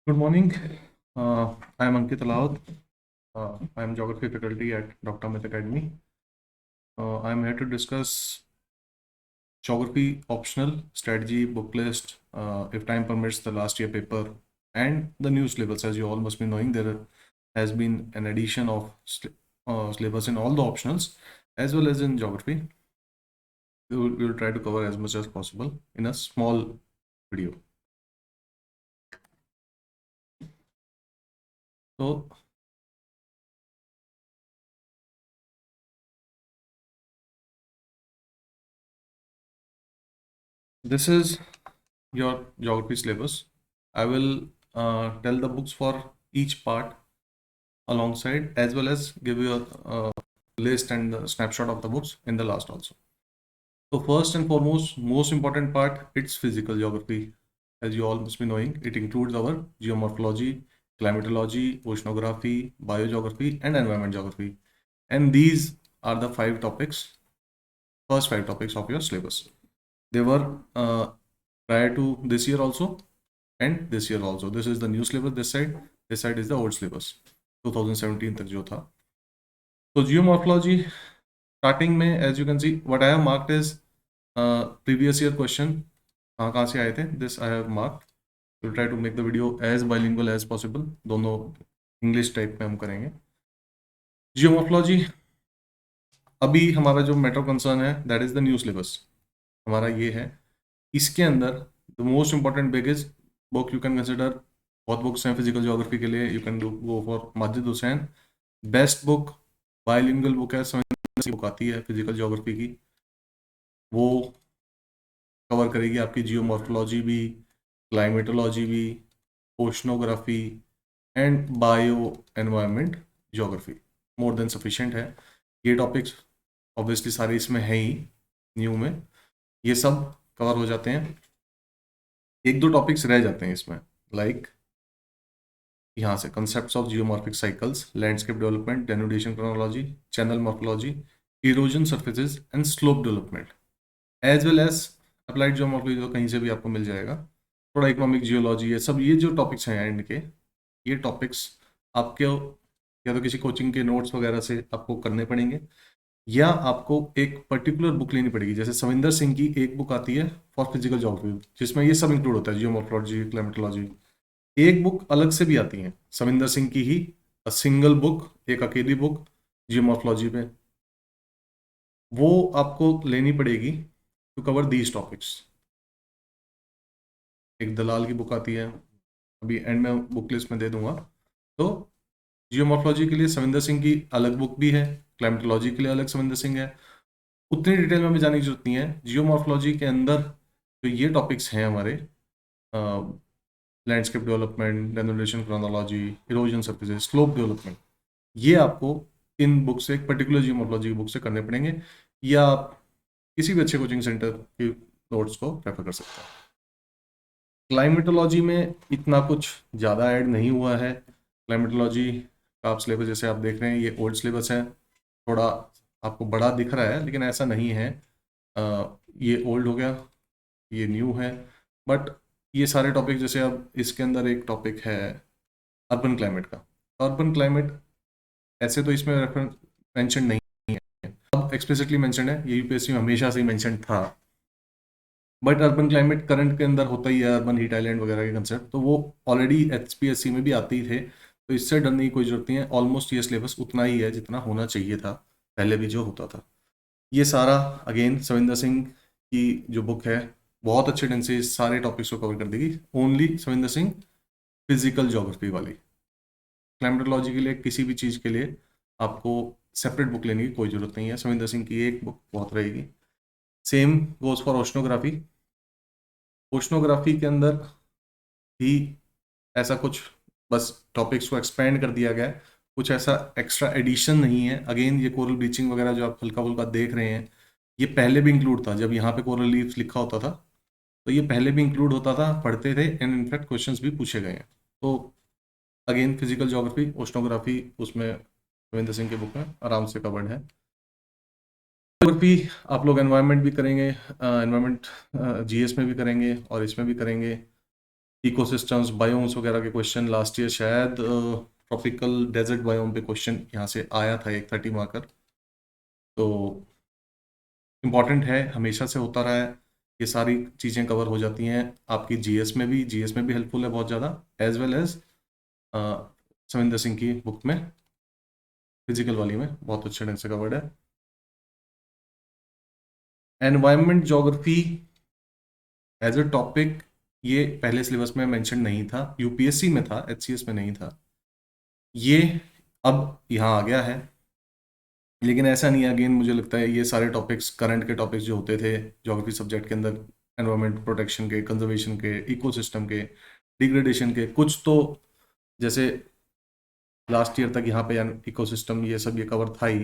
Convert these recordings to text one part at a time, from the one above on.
Good morning. I am Ankit Alaud. I am Geography faculty at Dr. Amit Academy. I am here to discuss Geography optional strategy book list, if time permits, the last year paper, and the new syllabus. As you all must be knowing, there has been an addition of syllabus in all the optionals as well as in Geography. We will try to cover as much as possible in a small video. So, this is your geography syllabus. I will tell the books for each part alongside, as well as give you a list and the snapshot of the books in the last also. So first and foremost, most important part, it's physical geography. As you all must be knowing, it includes our geomorphology, climatology, oceanography, biogeography, and environment geography. And these are the first five topics of your syllabus. They were prior to this year also, and this year also. This is the new syllabus this side is the old syllabus 2017 तक जो था. So geomorphology starting में, as you can see, what I have marked is previous year question. कहाँ से आए थे, this I have marked. We'll try to make the video as bilingual as possible. दोनों English type में हम करेंगे. Geomorphology अभी हमारा जो मैटर कंसर्न है, that is the new syllabus. हमारा ये है. इसके अंदर the most important big is book you can consider. बहुत बुक्स हैं फिजिकल ज्योग्राफी के लिए. You can do go for Majid Hussain. Best book, bilingual book है, समझ बुक आती है फिजिकल ज्योग्राफी की. वो कवर करेगी आपकी जियोमॉर्फोलॉजी भी, क्लाइमेटोलॉजी भी, oceanography and bio environment geography. More than sufficient है. ये टॉपिक्स ऑब्वियसली सारे इसमें हैं ही न्यू में. ये सब कवर हो जाते हैं. एक दो टॉपिक्स रह जाते हैं इसमें, लाइक यहाँ से concepts of geomorphic cycles, landscape development, denudation chronology, channel morphology, erosion surfaces and slope development, as well as applied geomorphology, जो कहीं से भी आपको मिल जाएगा. थोड़ा इकोनॉमिक जियोलॉजी, ये सब ये जो टॉपिक्स हैं एंड के, ये टॉपिक्स आपके या तो किसी कोचिंग के नोट्स वगैरह से आपको करने पड़ेंगे, या आपको एक पर्टिकुलर बुक लेनी पड़ेगी. जैसे सविंदर सिंह की एक बुक आती है फॉर फिजिकल ज्योग्राफी, जिसमें ये सब इंक्लूड होता है, जियोमॉर्फोलॉजी, क्लाइमेटोलॉजी. एक बुक अलग से भी आती है सविंदर सिंह की ही, सिंगल बुक, एक अकेली बुक जियोमॉर्फोलॉजी पे. वो आपको लेनी पड़ेगी टू कवर दीज टॉपिक्स. एक दलाल की बुक आती है, अभी एंड में बुक लिस्ट में दे दूंगा. तो जियोमॉर्फोलॉजी के लिए सविंदर सिंह की अलग बुक भी है, क्लाइमेटोलॉजी के लिए अलग सविंदर सिंह है. उतनी डिटेल में भी जाने की जरूरत नहीं है. जियोमॉर्फोलॉजी के अंदर जो ये टॉपिक्स हैं हमारे, landscape development, denudation chronology, erosion surfaces, slope development, ये आपको इन बुक से, एक पर्टिकुलर जियोमॉर्फोलॉजी की बुक से करने पड़ेंगे, या आप किसी भी अच्छे कोचिंग सेंटर के नोट्स को रेफर कर सकते हैं. क्लाइमेटोलॉजी में इतना कुछ ज़्यादा ऐड नहीं हुआ है. क्लाइमेटोलॉजी का आप सिलेबस जैसे आप देख रहे हैं, ये ओल्ड सिलेबस है. थोड़ा आपको बड़ा दिख रहा है, लेकिन ऐसा नहीं है. ये ओल्ड हो गया, ये न्यू है. बट ये सारे टॉपिक, जैसे अब इसके अंदर एक टॉपिक है अर्बन क्लाइमेट का. अर्बन क्लाइमेट ऐसे तो इसमें रेफरेंस मेंशन नहीं है, अब एक्सप्लिसिटली मेंशन है. ये यूपीएससी में हमेशा से ही मेंशन था. बट अर्बन क्लाइमेट करंट के अंदर होता ही है, अर्बन हीट आइलैंड वगैरह के कंसेप्ट, तो वो ऑलरेडी एचपीएससी में भी आते ही थे. तो इससे डरने की कोई जरूरत नहीं है. ऑलमोस्ट ये सिलेबस उतना ही है जितना होना चाहिए था पहले भी जो होता था. ये सारा अगेन सविंदर सिंह की जो बुक है, बहुत अच्छे ढंग से इस सारे टॉपिक्स को कवर कर देगी. Only Savinder Singh physical geography वाली. क्लाइमेटोलॉजी के लिए, किसी भी चीज़ के लिए आपको सेपरेट बुक लेने की कोई ज़रूरत नहीं है. सविंदर सिंह की एक बुक बहुत रहेगी. Same goes for oceanography. Oceanography के अंदर भी ऐसा कुछ, बस टॉपिक्स को एक्सपेंड कर दिया गया है. कुछ ऐसा एक्स्ट्रा एडिशन नहीं है. अगेन ये कोरल ब्लीचिंग वगैरह जो आप हल्का फुल्का देख रहे हैं, ये पहले भी इंक्लूड था. जब यहाँ पे कोरल लीव्स लिखा होता था, तो ये पहले भी इंक्लूड होता था, पढ़ते थे, एंड इनफैक्ट क्वेश्चंस भी पूछे गए हैं. तो अगेन फिजिकल ज्योग्राफी, ओशनोग्राफी उसमें रविंद्र सिंह की बुक में आराम से कवर्ड है. ज्योग्राफी आप लोग एनवायरनमेंट भी करेंगे, एनवायरनमेंट जीएस में भी करेंगे और इसमें भी करेंगे. इकोसिस्टम्स, बायोम्स वगैरह के क्वेश्चन लास्ट ईयर शायद ट्रॉपिकल डेजर्ट बायोम पे क्वेश्चन यहाँ से आया था, एक 30 मार्कर। तो इम्पॉर्टेंट है, हमेशा से होता रहा है, ये सारी चीज़ें कवर हो जाती हैं आपकी जीएस में भी हेल्पफुल है बहुत ज़्यादा, as well as Savinder Singh की बुक में, फिजिकल वाली में बहुत अच्छे ढंग से कवर्ड है। Environment geography as a topic ये पहले सिलेबस में मेंशन नहीं था, यूपीएससी में था, एचसीएस में नहीं था। ये अब यहाँ आ गया है, लेकिन ऐसा नहीं है। अगेन मुझे लगता है ये सारे टॉपिक्स, करंट के टॉपिक्स जो होते थे ज्योग्राफी सब्जेक्ट के अंदर, एनवायरमेंट प्रोटेक्शन के, कंजर्वेशन के, इकोसिस्टम के, डिग्रेडेशन के, कुछ तो जैसे लास्ट ईयर तक यहाँ पे इकोसिस्टम ये सब ये कवर था ही,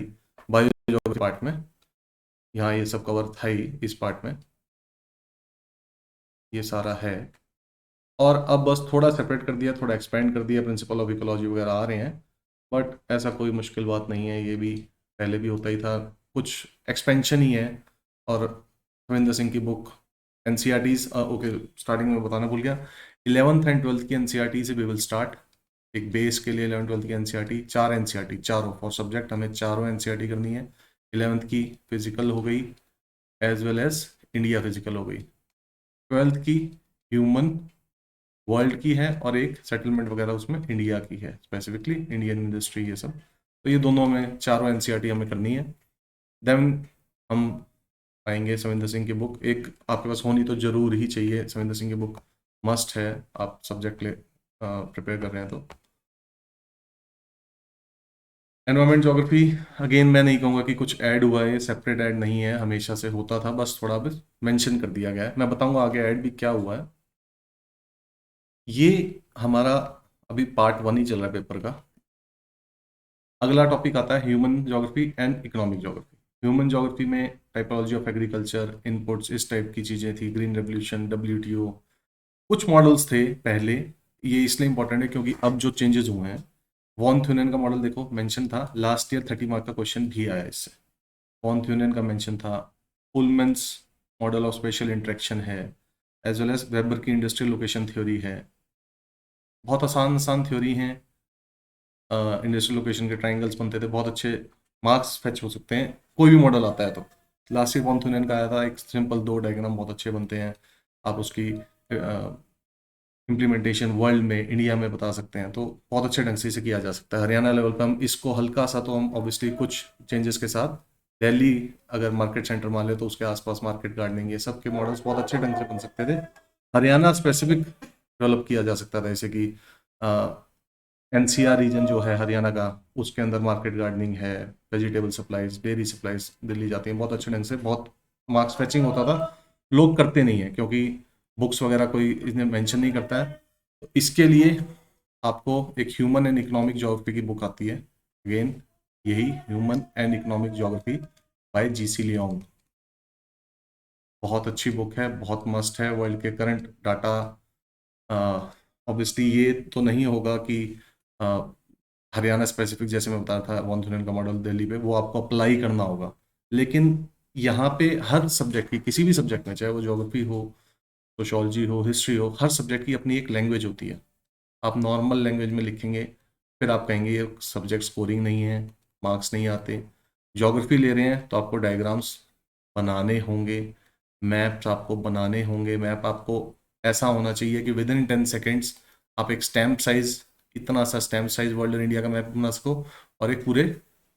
बायो पार्ट में यहाँ ये सब कवर था ही, इस पार्ट में ये सारा है। और अब बस थोड़ा सेपरेट कर दिया, थोड़ा एक्सपेंड कर दिया, प्रिंसिपल ऑफ इकोलॉजी वगैरह आ रहे हैं, बट ऐसा कोई मुश्किल बात नहीं है, ये भी पहले भी होता ही था, कुछ एक्सपेंशन ही है। और रविंद्र सिंह की बुक एनसीईआरटीज, ओके स्टार्टिंग में बताना भूल गया, 11th एंड 12th की एनसीईआरटी से वी विल स्टार्ट। एक बेस के लिए 11th 12th की एनसीईआरटी, 4 एनसीईआरटी, चारों फॉर सब्जेक्ट हमें चारों एनसीईआरटी करनी है। 11th की फिजिकल हो गई, as well as India physical हो गई। 12th की ह्यूमन वर्ल्ड की है, और एक सेटलमेंट वगैरह उसमें इंडिया की है, स्पेसिफिकली इंडियन इंडस्ट्री, ये सब। तो ये दोनों में चारों एनसीईआरटी हमें करनी है। देन हम पाएंगे सविंदर सिंह की बुक, एक आपके पास होनी तो जरूर ही चाहिए, सविंदर सिंह की बुक मस्ट है, आप सब्जेक्ट ले प्रिपेयर कर रहे हैं तो। एनवायरमेंट ज्योग्राफी अगेन मैं नहीं कहूँगा कि कुछ ऐड हुआ है, सेपरेट ऐड नहीं है, हमेशा से होता था, बस थोड़ा बस मेंशन कर दिया गया है। मैं बताऊंगा आगे ऐड भी क्या हुआ है। ये हमारा अभी पार्ट 1 ही चल रहा है पेपर का। अगला टॉपिक आता है human geography and economic geography. Human geography में टाइपोलॉजी ऑफ एग्रीकल्चर, इनपुट्स, इस टाइप की चीज़ें थी, ग्रीन रेवोल्यूशन, डब्ल्यूटीओ, कुछ मॉडल्स थे पहले। ये इसलिए इंपॉर्टेंट है क्योंकि अब जो चेंजेस हुए हैं, वॉन थ्यूनेन का मॉडल देखो मेंशन था लास्ट ईयर, 30 मार्क का क्वेश्चन भी आया इससे, वॉन थ्यूनेन का मेंशन था। पुलमैन्स मॉडल ऑफ स्पेशल इंटरेक्शन है, एज वेल एज वेबर की इंडस्ट्रियल लोकेशन थ्योरी है। बहुत आसान आसान थ्योरी हैं। इंडस्ट्रियल लोकेशन के ट्राइंगल्स बनते थे, बहुत अच्छे मार्क्स फेच हो सकते हैं, कोई भी मॉडल आता है तो। लास्ट ईयर वॉन थ्यूनेन का आया था, एक सिंपल 2 डायग्राम बहुत अच्छे बनते हैं, आप उसकी इम्प्लीमेंटेशन वर्ल्ड में, इंडिया में बता सकते हैं, तो बहुत अच्छे ढंग से इसे किया जा सकता है। हरियाणा लेवल पर हम इसको हल्का सा, तो हम ऑब्वियसली कुछ चेंजेस के साथ, दिल्ली अगर मार्केट सेंटर मान ले तो उसके आसपास मार्केट गार्डनिंग, ये सब के मॉडल्स बहुत अच्छे ढंग से बन सकते थे। हरियाणा स्पेसिफिक डेवलप किया जा सकता था, जैसे कि एनसीआर रीजन जो है हरियाणा का, उसके अंदर मार्केट गार्डनिंग है, vegetable supplies, dairy supplies Delhi जाती हैं बहुत अच्छे ढंग से, बहुत मार्क्स फेचिंग होता था। लोग करते नहीं है क्योंकि बुक्स वगैरह कोई इसने मेंशन नहीं करता है। तो इसके लिए आपको एक ह्यूमन एंड इकोनॉमिक ज्योग्राफी की बुक आती है, अगेन यही human and economic geography bye GC Leong. बहुत अच्छी बुक है, बहुत मस्ट है, वर्ल्ड के करंट डाटा। ऑब्वियसली ये तो नहीं होगा कि हरियाणा स्पेसिफिक, जैसे मैं बताया था वॉन का मॉडल दिल्ली पे, वो आपको अप्लाई करना होगा, लेकिन यहाँ पे हर सब्जेक्ट की, किसी भी सब्जेक्ट में, चाहे वो ज्योग्राफी हो, सोशोलॉजी हो, हिस्ट्री हो, हर सब्जेक्ट की अपनी एक लैंग्वेज होती है। आप नॉर्मल लैंग्वेज में लिखेंगे, फिर आप कहेंगे ये सब्जेक्ट स्कोरिंग नहीं है, मार्क्स नहीं आते। ज्योग्राफी ले रहे हैं तो आपको डायग्राम्स बनाने होंगे, मैप्स आपको बनाने होंगे, मैप आपको ऐसा होना चाहिए कि विद इन 10 सेकेंड्स आप एक स्टैम्प साइज, इतना सा स्टैम्प साइज वर्ल्ड और इंडिया का मैप बना सको, और एक पूरे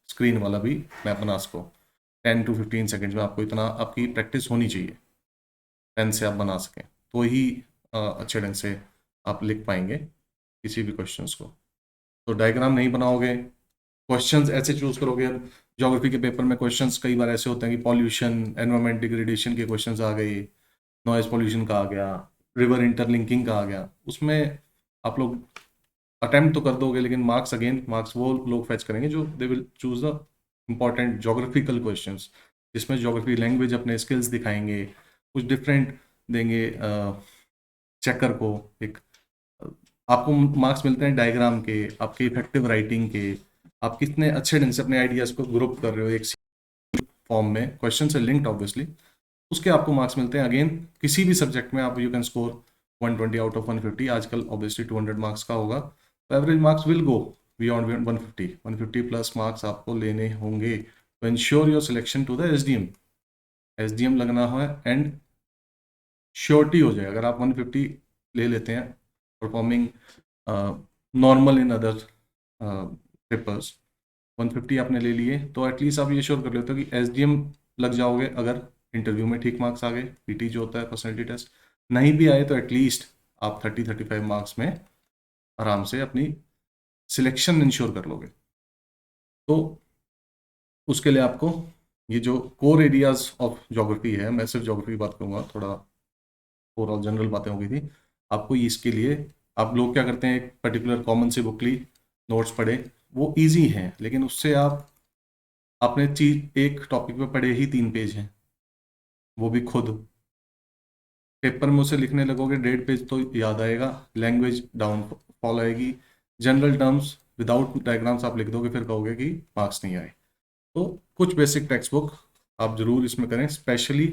स्क्रीन वाला भी मैप बना सको। 10 to 15 सेकेंड्स में आपको इतना, आपकी प्रैक्टिस होनी चाहिए, पेन से आप बना सकें, तो ही अच्छे ढंग से आप लिख पाएंगे किसी भी क्वेश्चंस को। तो डायग्राम नहीं बनाओगे, क्वेश्चंस ऐसे चूज करोगे। अब ज्योग्राफी के पेपर में क्वेश्चंस कई बार ऐसे होते हैं कि पॉल्यूशन, एनवायरमेंट डिग्रेडेशन के क्वेश्चंस आ गए, नॉइज पॉल्यूशन का आ गया, रिवर इंटरलिंकिंग का आ गया, उसमें आप लोग अटेम्प्ट तो कर दोगे, लेकिन मार्क्स, अगेन मार्क्स वो लोग फैच करेंगे जो they will choose the important geographical questions, जिसमें ज्योग्राफी लैंग्वेज अपने स्किल्स दिखाएंगे, कुछ डिफरेंट देंगे। चेकर को एक, आपको मार्क्स मिलते हैं डायग्राम के, आपके इफेक्टिव राइटिंग के, आप कितने अच्छे ढंग से अपने आइडियाज को ग्रुप कर रहे हो एक फॉर्म में, क्वेश्चन से लिंक्ड ऑब्वियसली, उसके आपको मार्क्स मिलते हैं। अगेन किसी भी सब्जेक्ट में आप you can score 120 out of 150, आजकल ऑब्वियसली 200 मार्क्स का होगा, तो average marks will go beyond 150 plus marks आपको लेने होंगे to ensure your selection to the SDM. SDM लगना है एंड श्योरिटी हो जाए। अगर आप 150 ले लेते हैं performing normal in other papers, 150 आपने ले लिए तो एटलीस्ट आप ये श्योर कर लेते हो कि SDM लग जाओगे। अगर इंटरव्यू में ठीक मार्क्स आ गए, PT जो होता है पर्सनैलिटी टेस्ट, नहीं भी आए तो एटलीस्ट आप 30-35 मार्क्स में आराम से अपनी सिलेक्शन इंश्योर कर लोगे। तो उसके लिए आपको ये जो कोर एरियाज ऑफ ज्योग्राफी है, मैं सिर्फ ज्योग्राफी की बात करूंगा, थोड़ा ओवरऑल जनरल बातें हो गई थी, आपको इसके लिए आप लोग क्या करते हैं, एक पर्टिकुलर कॉमन सी बुक ली, नोट्स पढ़े, वो इजी हैं, लेकिन उससे आप अपने चीज एक टॉपिक पे पढ़े ही 3 पेज हैं, वो भी खुद पेपर में उसे लिखने लगोगे 1.5 पेज तो याद आएगा, लैंग्वेज डाउन फॉल आएगी, जनरल टर्म्स विदाउट डायग्राम्स आप लिख दोगे, फिर कहोगे कि मार्क्स नहीं आए। तो कुछ बेसिक टेक्स्ट बुक आप जरूर इसमें करें, स्पेशली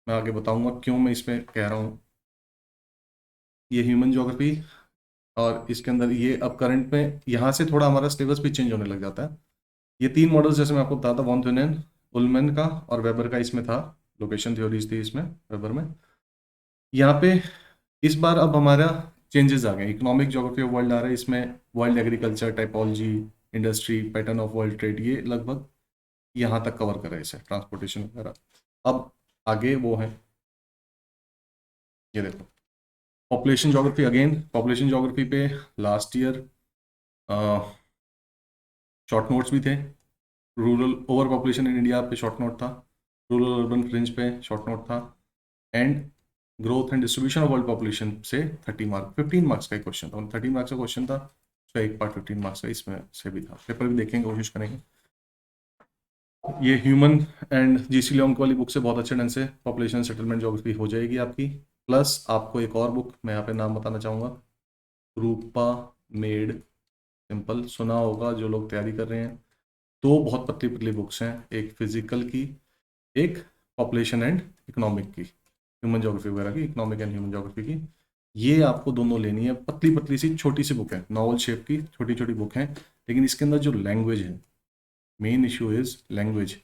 मैं आगे बताऊंगा क्यों मैं इसमें कह रहा हूँ। ये ह्यूमन ज्योग्राफी, और इसके अंदर ये अब करंट में यहाँ से थोड़ा हमारा सिलेबस भी चेंज होने लग जाता है। ये 3 मॉडल्स जैसे मैं आपको बताता, वॉन थ्यूनेन, उलमैन का और वेबर का इसमें था, लोकेशन थ्योरीज थी इसमें वेबर में। यहाँ पे इस बार अब हमारा चेंजेस आ गए, इकोनॉमिक ज्योग्राफी ऑफ वर्ल्ड आ रहा है इसमें, world agriculture, typology, industry, pattern of world trade, ये लगभग यहाँ तक कवर कर रहे हैं इसे, ट्रांसपोर्टेशन वगैरह। अब आगे वो है, ये देखो population geography. Again population geography पे लास्ट ईयर शॉर्ट नोट्स भी थे, rural over population in India पे शॉर्ट नोट था, रूरल अर्बन फ्रिंज पे शॉर्ट नोट था, and growth and distribution of world population से 15 मार्क्स का एक क्वेश्चन था, 30 मार्क्स का क्वेश्चन था, उसका एक पार्ट 15 मार्क्स का इसमें से भी था। पेपर भी देखेंगे, कोशिश करेंगे। ये ह्यूमन एंड GC लॉन्ग वाली बुक से बहुत अच्छे ढंग से पॉपुलेशन सेटलमेंट ज्योग्राफी हो जाएगी आपकी। प्लस आपको एक और बुक मैं यहाँ पे नाम बताना चाहूँगा, रूपा मेड सिंपल, सुना होगा जो लोग तैयारी कर रहे हैं। दो बहुत पतली पतली बुक्स हैं, एक फिजिकल की, एक पॉपुलेशन एंड इकोनॉमिक की, ह्यूमन ज्योग्राफी वगैरह की, इकोनॉमिक एंड ह्यूमन ज्योग्राफी की। ये आपको दोनों लेनी है, पतली पतली सी छोटी सी बुक है, नॉवल शेप की छोटी छोटी बुक है, लेकिन इसके अंदर जो लैंग्वेज है, मेन इशू इज लैंग्वेज।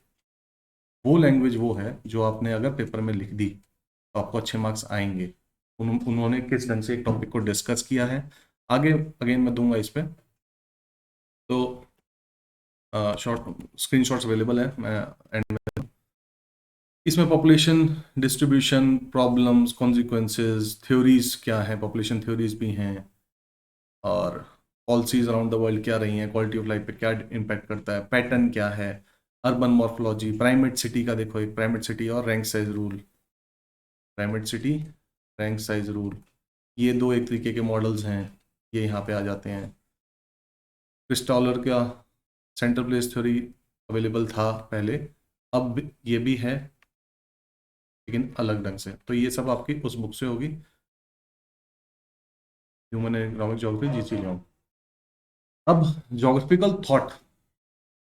वो लैंग्वेज वो है जो आपने अगर पेपर में लिख दी तो आपको अच्छे मार्क्स आएंगे। उन्होंने किस ढंग से एक टॉपिक को डिस्कस किया है, आगे अगेन मैं दूंगा इस पे, तो शॉर्ट स्क्रीनशॉट्स अवेलेबल है, मैं एंड में इसमें population distribution, problems, consequences, theories क्या है, पॉपुलेशन थ्योरीज भी हैं, और पॉलिसीज अराउंड द वर्ल्ड क्या रही हैं, क्वालिटी ऑफ लाइफ पे क्या इम्पैक्ट करता है, पैटर्न क्या है, अर्बन मॉर्फोलॉजी, प्राइमेट सिटी का देखो, एक प्राइमेट सिटी और rank size rule, primate city rank size rule, ये दो एक तरीके के मॉडल्स हैं, ये यहाँ पे आ जाते हैं। क्रिस्टॉलर का सेंटर प्लेस थ्योरी अवेलेबल था पहले, अब ये भी है लेकिन अलग ढंग से, तो ये सब आपकी उस बुक से होगी, human and economic geography GC Leong. अब ज्योग्राफिकल थॉट,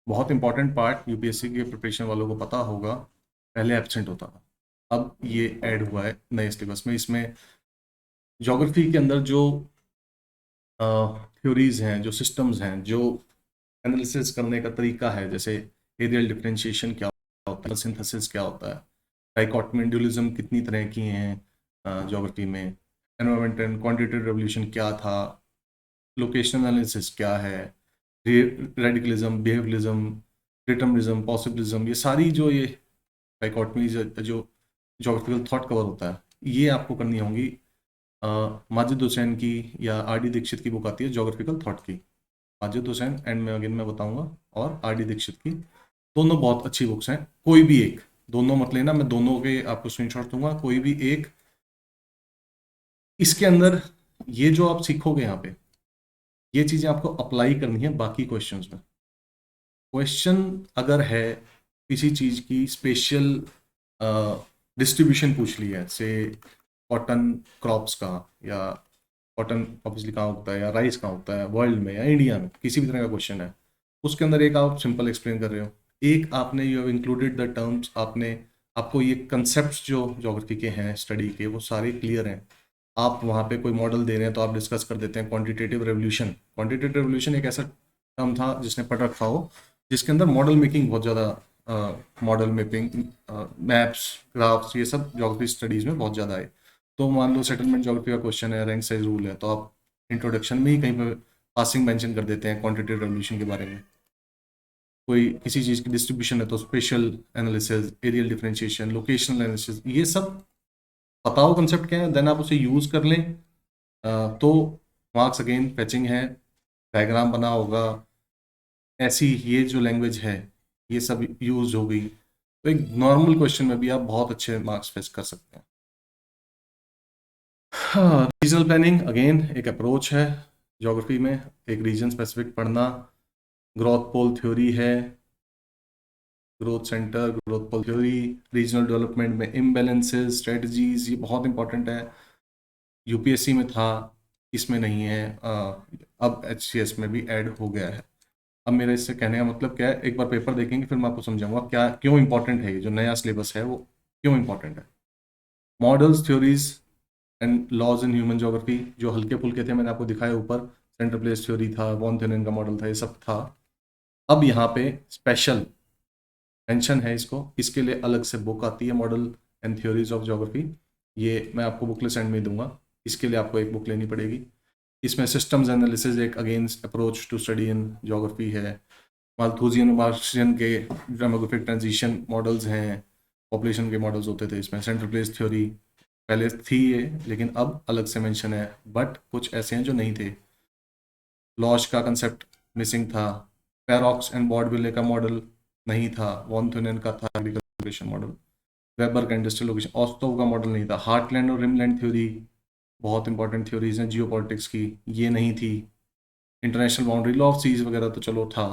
बहुत इंपॉर्टेंट पार्ट, UPSC के प्रिपरेशन वालों को पता होगा, पहले एब्सेंट होता था, अब ये ऐड हुआ है नए सिलेबस में। इसमें ज्योग्राफी के अंदर जो थ्योरीज हैं, जो सिस्टम्स हैं, जो एनालिसिस करने का तरीका है, जैसे एरियल डिफरेंशिएशन क्या होता है, सिंथेसिस क्या होता है, डाइकोटमी ड्यूलिज्म कितनी तरह की हैं ज्योग्राफी में, एनवायरमेंट एंड क्वांटिटेटिव रेवोल्यूशन क्या था, लोकेशनल एनालिसिस क्या है, रेडिकलिज्म, बिहेवियरिज्म, डिटर्मिनिज्म, पॉसिबिलिज्म, ये सारी जो ये डाइकोटमीज जो ज्योग्राफिकल थॉट कवर होता है, ये आपको करनी होंगी। माजिद हुसैन की या RD दीक्षित की बुक आती है ज्योग्राफिकल थॉट की, माजिद हुसैन एंड में अगेन मैं बताऊंगा, और RD दीक्षित की, दोनों बहुत अच्छी बुक्स हैं, कोई भी एक, दोनों मत लेना, मैं दोनों के आपको स्क्रीनशॉट दूंगा, कोई भी एक। इसके अंदर ये जो आप सीखोगे यहाँ पे, ये चीजें आपको अप्लाई करनी है बाकी क्वेश्चंस में। क्वेश्चन अगर है किसी चीज की स्पेशल डिस्ट्रीब्यूशन पूछ ली है, से कॉटन क्रॉप्स का, या कॉटन ऑब्वियसली कहाँ उगता है, या राइस कहाँ उगता है वर्ल्ड में या इंडिया में, किसी भी तरह का क्वेश्चन है, उसके अंदर एक आप सिंपल एक्सप्लेन कर रहे हो, एक आपने you have included the terms, आपने, आपको ये कंसेप्ट जो ज्योग्राफी के हैं स्टडी के, वो सारे क्लियर हैं, आप वहाँ पे कोई मॉडल दे रहे हैं तो आप डिस्कस कर देते हैं क्वांटिटेटिव रेवोल्यूशन। क्वांटिटेटिव रेवोल्यूशन एक ऐसा टर्म था जिसने पढ़ रखा हो, जिसके अंदर मॉडल मेकिंग बहुत ज़्यादा, मॉडल मैपिंग, मैप्स, ग्राफ्स, ये सब ज्योग्राफी स्टडीज़ में बहुत ज़्यादा है। तो मान लो सेटलमेंट ज्योग्राफी का क्वेश्चन है, रैंक साइज रूल है, तो आप इंट्रोडक्शन में ही कहीं पर पासिंग मेंशन कर देते हैं क्वांटिटेटिव रेवोल्यूशन के बारे में। कोई किसी चीज़ की डिस्ट्रीब्यूशन है तो spatial analysis, areal differentiation, locational analysis, ये सब पता हो कंसेप्ट क्या है, देन आप उसे यूज़ कर लें, तो मार्क्स अगेन फैचिंग है, डायग्राम बना होगा, ऐसी ये जो लैंग्वेज है ये सब यूज हो गई, तो एक नॉर्मल क्वेश्चन में भी आप बहुत अच्छे मार्क्स फेच कर सकते हैं। हाँ, रीजनल प्लानिंग अगेन एक अप्रोच है ज्योग्राफी में, एक रीजन स्पेसिफिक पढ़ना। ग्रोथ पोल थ्योरी है, ग्रोथ सेंटर, ग्रोथ पोल थ्योरी, रीजनल डेवलपमेंट में इम्बैलेंसेस, स्ट्रेटजीज, ये बहुत इंपॉर्टेंट है। यूपीएससी में था, इसमें नहीं है, अब एचसीएस में भी ऐड हो गया है। अब मेरा इससे कहने का मतलब क्या है, एक बार पेपर देखेंगे फिर मैं आपको समझाऊंगा क्या क्यों इंपॉर्टेंट है, ये जो नया सिलेबस है वो क्यों इंपॉर्टेंट है। Models, theories and laws in human geography जो हल्के फुल्के थे मैंने आपको दिखाया ऊपर, सेंटर प्लेस थ्योरी था, वॉन थ्योरन का मॉडल था, ये सब था। अब यहाँ पे स्पेशल मेंशन है इसको, इसके लिए अलग से बुक आती है, model and theories of geography. ये मैं आपको बुकलेट एंड में दूंगा, इसके लिए आपको एक बुक लेनी पड़ेगी। इसमें सिस्टम्स एनालिसिस एक against approach to study in geography है। माल्थूजियन मार्शियन के डेमोग्राफिक ट्रांजिशन मॉडल्स हैं, पॉपुलेशन के मॉडल्स होते थे इसमें। सेंट्रल प्लेस थ्योरी पहले थी ये, लेकिन अब अलग से मेंशन है, बट कुछ ऐसे हैं जो नहीं थे। लॉश का कंसेप्ट मिसिंग था, पैरॉक्स एंड बॉर्डविले का मॉडल नहीं था, वॉन थ्योरन का था एग्रीकल्चर मॉडल, वेबर का इंडस्ट्रियल लोकेशन, ऑस्टोव का मॉडल नहीं था, हार्टलैंड और रिमलैंड थ्योरी बहुत इंपॉर्टेंट थ्योरीज हैं जियो पॉलिटिक्स की, ये नहीं थी। International boundary, law of seas वगैरह तो चलो था।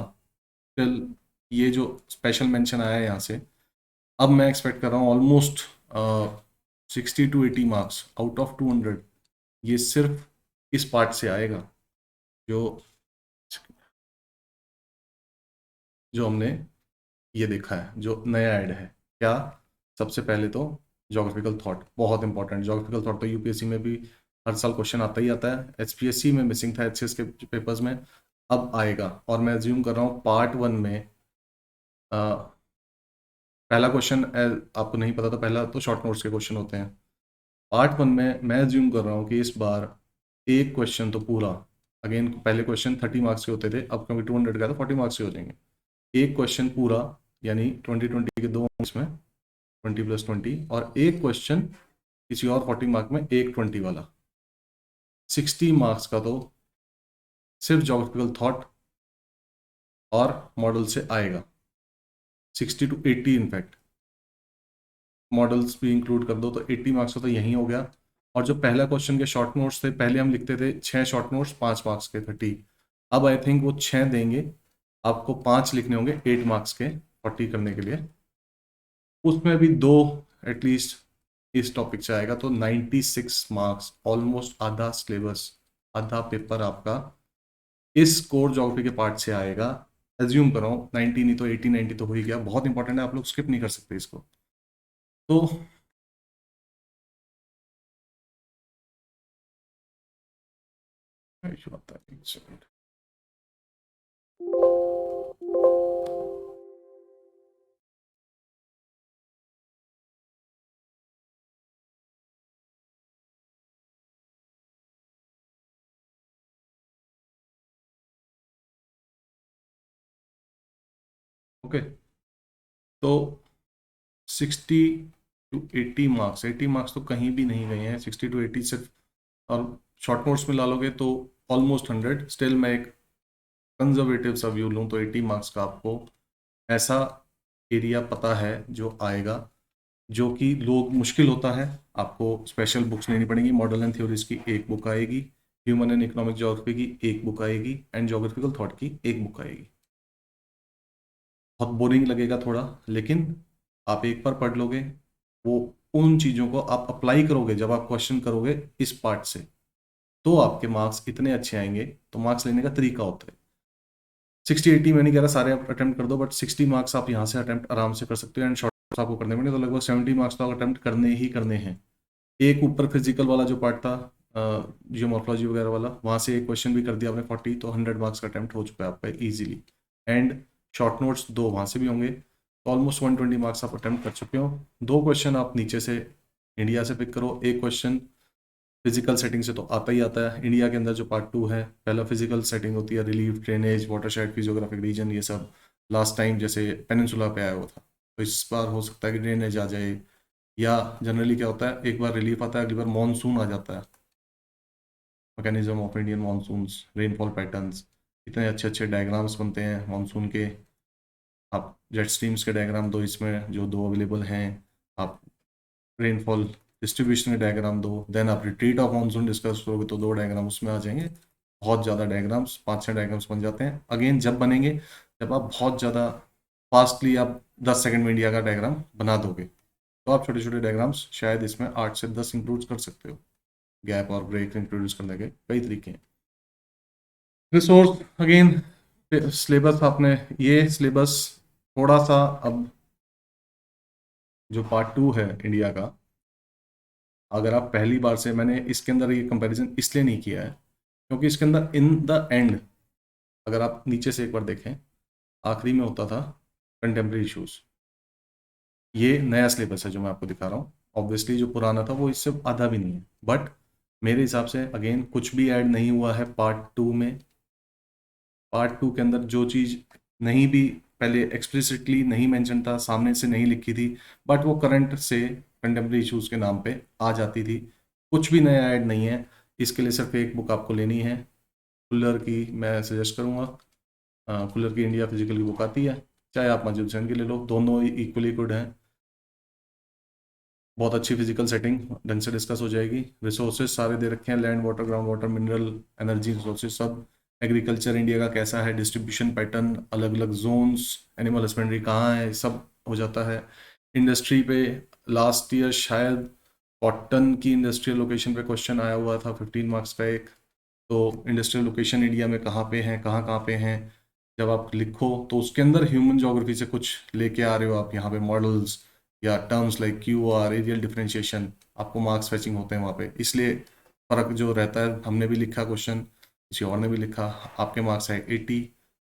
फिर ये जो स्पेशल मेंशन आया है यहाँ से, अब मैं एक्सपेक्ट कर रहा हूँ almost 60 to 80 marks out of 200, ये सिर्फ इस पार्ट से आएगा जो जो हमने ये देखा है, जो नया ऐड है। क्या? सबसे पहले तो जोग्राफिकल थॉट बहुत इंपॉर्टेंट। जोग्राफिकल थॉट तो यूपीएससी में भी हर साल क्वेश्चन आता ही आता है, एचपीएससी में मिसिंग था, एचसीएस के पेपर्स में, अब आएगा। और मैं अज्यूम कर रहा हूँ पार्ट 1 में पहला क्वेश्चन, आपको नहीं पता तो पहला तो शॉर्ट नोट्स के क्वेश्चन होते हैं। पार्ट 1 में मैं अज्यूम कर रहा हूँ कि इस बार एक क्वेश्चन तो पूरा, अगेन पहले क्वेश्चन 30 मार्क्स के होते थे, अब क्योंकि 200 का तो 40 मार्क्स के हो जाएंगे। एक क्वेश्चन पूरा, यानी 20 20 के दो इसमें 20 + 20, और एक क्वेश्चन किसी और 40 मार्क में एक 20 वाला, 60 मार्क्स का तो सिर्फ जोग्राफिकल थॉट और मॉडल से आएगा। 60 to 80 इनफैक्ट, मॉडल्स भी इंक्लूड कर दो तो 80 मार्क्स का तो यही हो गया। और जो पहला क्वेश्चन के शॉर्ट नोट्स थे, पहले हम लिखते थे 6 शॉर्ट नोट्स 5 मार्क्स के 30, अब आई थिंक वो 6 देंगे, आपको 5 लिखने होंगे 8 मार्क्स के 40 करने के लिए। उसमें भी दो एटलीस्ट इस टॉपिक से आएगा, तो 96 मार्क्स, ऑलमोस्ट आधा सिलेबस, आधा पेपर आपका इस कोर ज्योग्राफी के पार्ट से आएगा। एज्यूम कर रहा हूँ 90 नहीं तो 80 90 तो हो ही गया, बहुत इंपॉर्टेंट है, आप लोग स्किप नहीं कर सकते इसको। तो इशू आता है, एक सेकंड। ओके, तो 60 to 80 मार्क्स, 80 मार्क्स तो कहीं भी नहीं गए हैं, 60 to 80 सिर्फ, और शॉर्ट नोट्स में ला लोगे तो ऑलमोस्ट 100। स्टिल मैं एक कंजर्वेटिव सा व्यू लूँ तो 80 मार्क्स का आपको ऐसा एरिया पता है जो आएगा, जो कि लोग मुश्किल होता है। आपको स्पेशल बुक्स लेनी पड़ेंगी, मॉडल एंड थ्योरीज की एक बुक आएगी, ह्यूमन एंड इकोनॉमिक ज्योग्राफी की एक बुक आएगी, एंड ज्योग्राफिकल थॉट की एक बुक आएगी। बहुत बोरिंग लगेगा थोड़ा, लेकिन आप एक बार पढ़ लोगे, वो उन चीज़ों को आप अप्लाई करोगे जब आप क्वेश्चन करोगे इस पार्ट से, तो आपके मार्क्स इतने अच्छे आएंगे। तो मार्क्स लेने का तरीका होता है, 60 80 मैं नहीं कह रहा सारे आप अटेम्प्ट कर दो, बट 60 मार्क्स आप यहाँ से अटेम्प्ट आराम से कर सकते हो, एंड शॉर्ट आपको करने पड़ेंगे, तो लगभग 70 मार्क्स तो आप अटेम्प्ट करने ही करने हैं एक ऊपर फिजिकल वाला जो पार्ट था, जियोमॉर्फोलॉजी वगैरह वाला, वहाँ से एक क्वेश्चन भी कर दिया आपने 40, तो 100 मार्क्स का अटैम्प्ट हो चुका है आपका इजीली। एंड शॉर्ट नोट्स दो वहाँ से भी होंगे, तो ऑलमोस्ट 120 मार्क्स आप अटैम्प्ट कर चुके हो। दो क्वेश्चन आप नीचे से इंडिया से पिक करो, एक क्वेश्चन फिजिकल सेटिंग से तो आता ही आता है। इंडिया के अंदर जो पार्ट 2 है, पहला फिजिकल सेटिंग होती है, relief, drainage, watershed, physiographic region, ये सब लास्ट टाइम जैसे पेनिनसुला पे आया हुआ था, तो इस बार हो सकता है कि ड्रेनेज आ जाए, या जनरली क्या होता है, एक बार रिलीफ आता है, अगली बार मानसून आ जाता है। Mechanism of Indian monsoons, rainfall patterns, इतने अच्छे अच्छे डायग्राम्स बनते हैं मानसून के। आप जेट स्ट्रीम्स के डायग्राम दो, इसमें जो दो अवेलेबल हैं, आप रेनफॉल डिस्ट्रीब्यूशन के डायग्राम दो, देन आप रिट्रीट ऑफ मानसून डिस्कस करोगे तो दो डायग्राम उसमें आ जाएंगे। बहुत ज़्यादा डायग्राम्स, 5-6 डायग्राम्स बन जाते हैं। अगेन जब बनेंगे, जब आप बहुत ज़्यादा फास्टली आप 10 सेकंड में इंडिया का डायग्राम बना दोगे, तो आप छोटे छोटे डायग्राम्स शायद इसमें 8 से 10 इंक्लूड कर सकते हो। गैप और ब्रेक इंट्रोड्यूस करने के कई तरीके हैं। रिसोर्स, अगेन सिलेबस, आपने ये सिलेबस थोड़ा सा, अब जो पार्ट 2 है इंडिया का, अगर आप पहली बार से, मैंने इसके अंदर ये कंपैरिजन इसलिए नहीं किया है क्योंकि इसके अंदर इन द एंड, अगर आप नीचे से एक बार देखें, आखिरी में होता था कंटेम्प्रेरी इश्यूज। ये नया सिलेबस है जो मैं आपको दिखा रहा हूँ। ऑब्वियसली जो पुराना था वो इससे आधा भी नहीं है, बट मेरे हिसाब से अगेन कुछ भी ऐड नहीं हुआ है पार्ट 2 में। पार्ट 2 के अंदर जो चीज़ नहीं भी पहले एक्सप्लिसिटली नहीं मेंशन था, सामने से नहीं लिखी थी, बट वो करंट से कंटेम्प्रेरी इश्यूज के नाम पे आ जाती थी, कुछ भी नया ऐड नहीं है। इसके लिए सिर्फ एक बुक आपको लेनी है, खुल्लर की मैं सजेस्ट करूँगा। खुल्लर की इंडिया फिजिकल की बुक आती है, चाहे आप मजूद हुसैन की ले लो, दोनों इक्वली गुड हैं। बहुत अच्छी फिजिकल सेटिंग ढंग से डिस्कस हो जाएगी। रिसोर्सेज सारे दे रखे हैं, land, water, ground water, mineral, energy resources सब। एग्रीकल्चर इंडिया का कैसा है, डिस्ट्रीब्यूशन पैटर्न, अलग अलग जोन्स, एनिमल हस्बेंड्री कहाँ है, सब हो जाता है। इंडस्ट्री पे लास्ट ईयर शायद कॉटन की इंडस्ट्रियल लोकेशन पे क्वेश्चन आया हुआ था, 15 मार्क्स का एक। तो इंडस्ट्रियल लोकेशन इंडिया में कहाँ पे हैं, कहाँ कहाँ पे हैं, जब आप लिखो तो उसके अंदर ह्यूमन ज्योग्राफी से कुछ लेके आ रहे हो आप यहाँ पे, मॉडल्स या terms like QR, areal differentiation, आपको मार्क्स फेचिंग होते हैं वहाँ पे, इसलिए फ़र्क जो रहता है। हमने भी लिखा क्वेश्चन, किसी और ने भी लिखा, आपके मार्क्स है 80